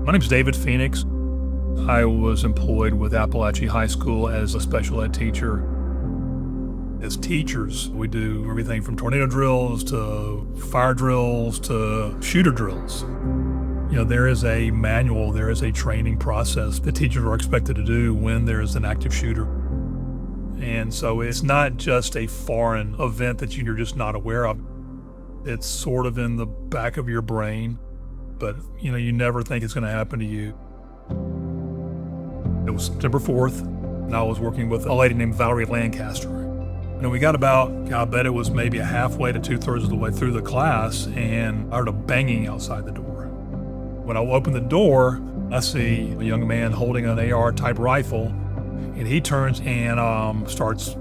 My name's David Phenix. I was employed with Apalachee High School as a special ed teacher. As teachers, we do everything from tornado drills to fire drills to shooter drills. There is a manual, there is a training process that teachers are expected to do when there is an active shooter. And so it's not just a foreign event that you're just not aware of. It's sort of in the back of your brain, but you never think it's going to happen to you. It was September 4th, and I was working with a lady named Valerie Lancaster. We got about, I bet it was maybe halfway to 2/3 of the way through the class, and I heard a banging outside the door. When I opened the door, I see a young man holding an AR-type rifle, and he turns and starts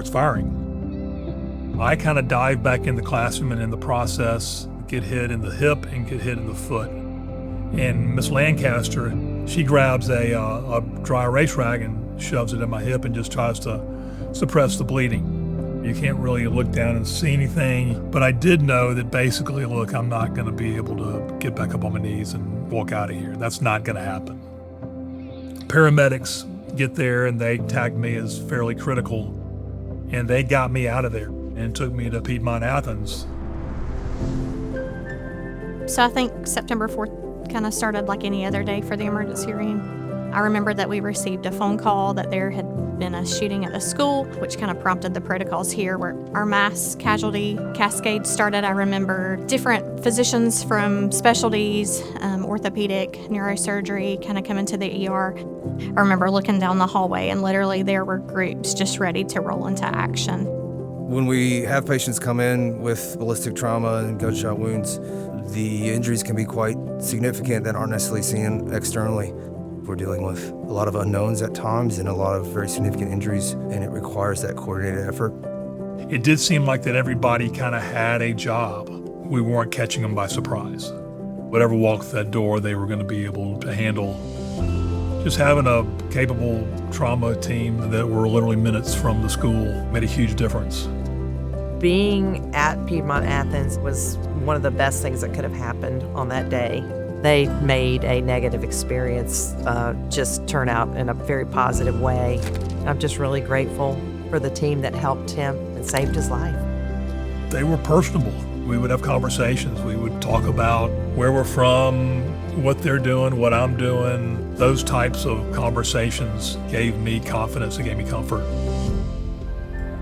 firing. I kind of dive back in the classroom, and in the process, get hit in the hip and get hit in the foot. And Miss Lancaster, she grabs a dry erase rag and shoves it in my hip and just tries to suppress the bleeding. You can't really look down and see anything, but I did know that basically, look, I'm not going to be able to get back up on my knees and walk out of here. That's not going to happen. Paramedics get there and they tagged me as fairly critical, and they got me out of there and took me to Piedmont Athens. So I think September 4th kind of started like any other day for the emergency room. I remember that we received a phone call that there had been a shooting at the school, which kind of prompted the protocols here where our mass casualty cascade started. I remember different physicians from specialties, orthopedic, neurosurgery, kind of come into the ER. I remember looking down the hallway and literally there were groups just ready to roll into action. When we have patients come in with ballistic trauma and gunshot wounds, the injuries can be quite significant that aren't necessarily seen externally. We're dealing with a lot of unknowns at times and a lot of very significant injuries, and it requires that coordinated effort. It did seem like that everybody kind of had a job. We weren't catching them by surprise. Whatever walked through that door, they were going to be able to handle. Just having a capable trauma team that were literally minutes from the school made a huge difference. Being at Piedmont Athens was one of the best things that could have happened on that day. They made a negative experience just turn out in a very positive way. I'm just really grateful for the team that helped him and saved his life. They were personable. We would have conversations. We would talk about where we're from, what they're doing, what I'm doing. Those types of conversations gave me confidence and gave me comfort.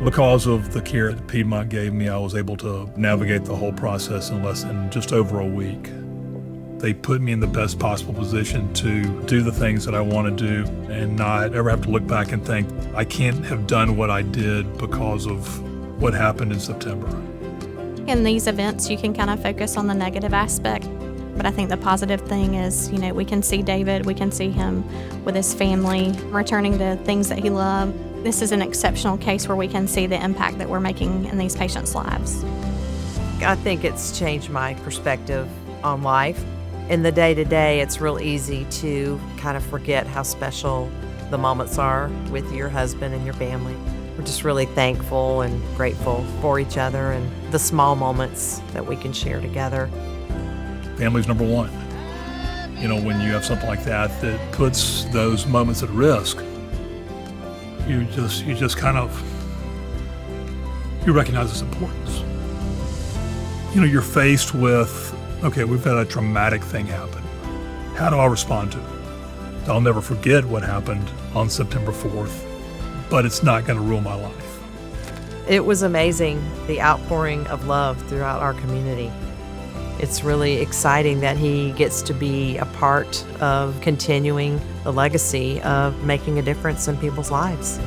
Because of the care that Piedmont gave me, I was able to navigate the whole process in just over a week. They put me in the best possible position to do the things that I want to do and not ever have to look back and think, I can't have done what I did because of what happened in September. In these events, you can kind of focus on the negative aspect, but I think the positive thing is, we can see David, we can see him with his family, returning to things that he loved. This is an exceptional case where we can see the impact that we're making in these patients' lives. I think it's changed my perspective on life. In the day-to-day, it's real easy to kind of forget how special the moments are with your husband and your family. We're just really thankful and grateful for each other and the small moments that we can share together. Family's number one. When you have something like that puts those moments at risk, you just kind of, you recognize its importance. You're faced with, okay, we've had a traumatic thing happen. How do I respond to it? I'll never forget what happened on September 4th, but it's not going to ruin my life. It was amazing, the outpouring of love throughout our community. It's really exciting that he gets to be a part of continuing the legacy of making a difference in people's lives.